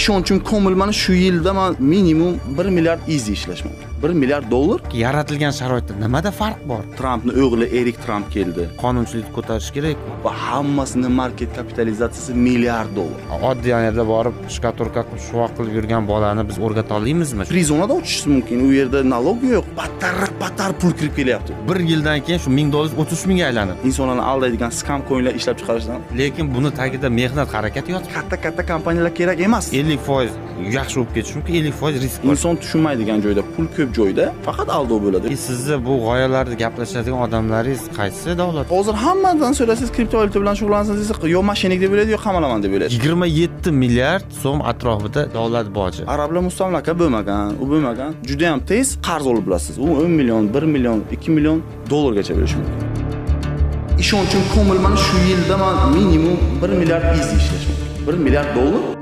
ishonchim komil, mana shu yilda men minimum 1 milliard easy ishlash mumkin. 1 milliard dollar. Yaratilgan sharoitda nimada farq bor? Trampning o'g'li Erik Tramp keldi. Qonunchilikni ko'tarish kerak. Va hammasining market kapitalizatsiyasi milliard dollar. Oddiy yerda borib shkaturka qilib shuvoq qilib yurgan bolani biz o'rgata olamizmi? Prizonada o'tishingiz mumkin. U yerda nalog yo'q. Battar pul kirib kelyapti. 1 yildan keyin shu $1000 $30 mingga aylanadi. Insonlarni aldaydigan scam coinlar ishlab chiqarishdan. Lekin buni tagida mehnat harakati yotibdi. Katta kompaniyalar kerak emas. 50% yaxshi bo'lib ketishi mumkin, 50% risk bor. Inson tushunmaydigan joyda, pul ko'p joyda faqat aldov bo'ladi. Sizni bu g'oyalarni gaplashadigan odamlaringiz qaysi davlat? Hozir hammadan so'rasangiz kriptovalyuta bilan shug'ullansangiz, yo mashinik deb o'ylaydi, yo qamalaman deb o'ylaydi. 27 milliard so'm atrofida davlat boji. Arablar mustamlaka bo'lmagan, u bo'lmagan. Juda ham tez qarz olib bilasiz. U 10 million, 1 million, 2 million dollargacha bo'lishi mumkin. Ishonchim komil, mana shu yilda men minimum 1 milliard easy ishlash mumkin. 1 milliard dollar